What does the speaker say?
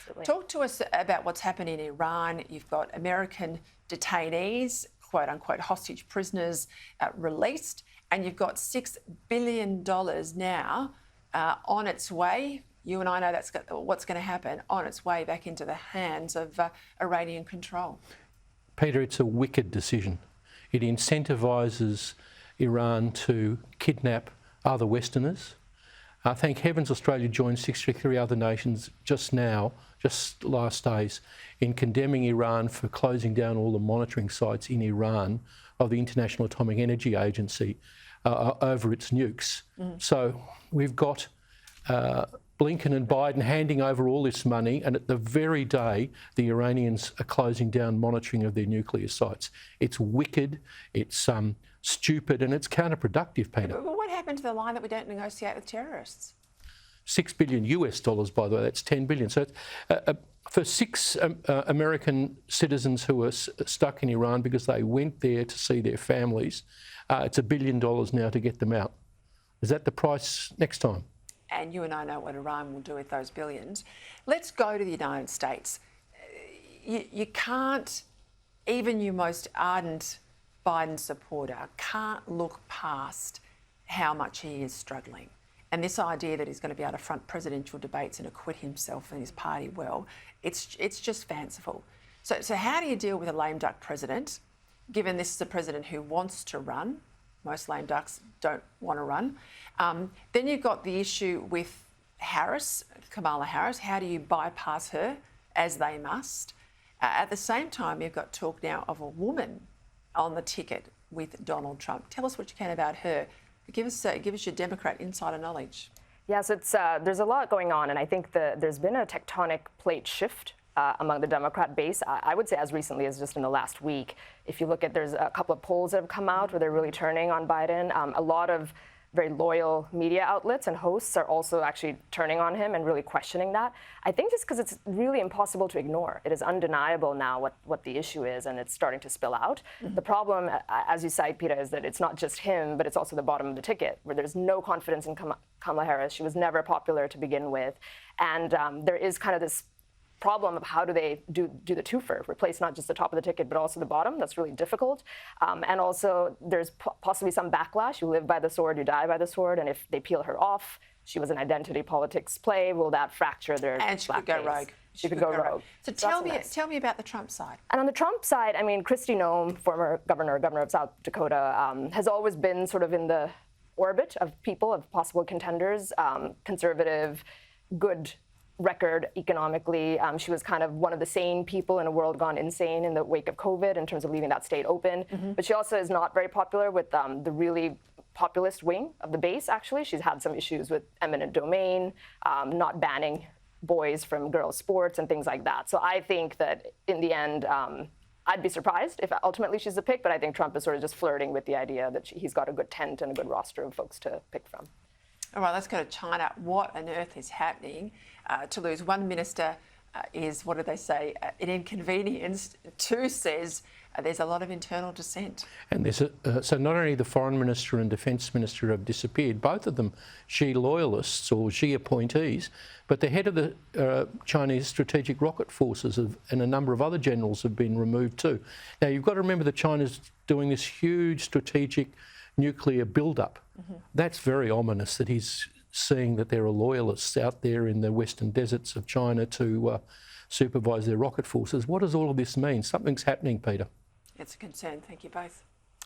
Absolutely. Talk to us about what's happened in Iran. You've got American detainees, quote unquote hostage prisoners, released, and you've got $6 billion now on its way. You and I know that's what's going to happen, on its way back into the hands of Iranian control. Peter, it's a wicked decision. It incentivises Iran to kidnap other Westerners. Thank heavens Australia joined 63 other nations just last days, in condemning Iran for closing down all the monitoring sites in Iran of the International Atomic Energy Agency over its nukes. So we've got Blinken and Biden handing over all this money, and at the very day the Iranians are closing down monitoring of their nuclear sites. It's wicked, it's stupid, and it's counterproductive, Peter. But what happened to the line that we don't negotiate with terrorists? $6 billion US, by the way, that's 10 billion. So for 6 American citizens who are stuck in Iran because they went there to see their families, it's $1 billion now to get them out. Is that the price next time? And you and I know what Iran will do with those billions. Let's go to the United States. You can't, even your most ardent Biden supporter, can't look past how much he is struggling. And this idea that he's going to be able to front presidential debates and acquit himself and his party well, it's just fanciful. So how do you deal with a lame duck president, given this is a president who wants to run? Most lame ducks don't want to run. Then you've got the issue with Harris, Kamala Harris. How do you bypass her, as they must? At the same time, you've got talk now of a woman on the ticket with Donald Trump. Tell us what you can about her. Give us your Democrat insider knowledge. Yes, there's a lot going on, and I think there's been a tectonic plate shift among the Democrat base. I would say as recently as just in the last week. If you look at, there's a couple of polls that have come out where they're really turning on Biden. A lot of very loyal media outlets and hosts are also actually turning on him and really questioning that. I think just because it's really impossible to ignore. It is undeniable now what the issue is, and it's starting to spill out. The problem, as you cite, Peta, is that it's not just him, but it's also the bottom of the ticket, where there's no confidence in Kamala Harris. She was never popular to begin with. And there is kind of this problem of how do they do the twofer, replace not just the top of the ticket, but also the bottom. That's really difficult. And also there's possibly some backlash. You live by the sword, you die by the sword. And if they peel her off, she was an identity politics play, will that fracture their And she could go rogue. She could go rogue. So tell me about the Trump side. And on the Trump side, I mean, Kristi Noem, former governor of South Dakota, has always been sort of in the orbit of people, of possible contenders, conservative, good record economically. She was kind of one of the sane people in a world gone insane in the wake of COVID in terms of leaving that state open. But she also is not very popular with the really populist wing of the base, actually. She's had some issues with eminent domain, not banning boys from girls' sports and things like that. So I think that in the end, I'd be surprised if ultimately she's the pick, but I think Trump is sort of just flirting with the idea that he's got a good tent and a good roster of folks to pick from. All right, let's go to China. What on earth is happening? To lose one minister is, what do they say, an inconvenience. Two says there's a lot of internal dissent. And there's so not only the foreign minister and defence minister have disappeared, both of them Xi loyalists or Xi appointees, but the head of the Chinese strategic rocket forces and a number of other generals have been removed too. Now you've got to remember that China's doing this huge strategic nuclear build-up. That's very ominous that he's seeing that there are loyalists out there in the western deserts of China to supervise their rocket forces. What does all of this mean? Something's happening, Peter. It's a concern. Thank you both.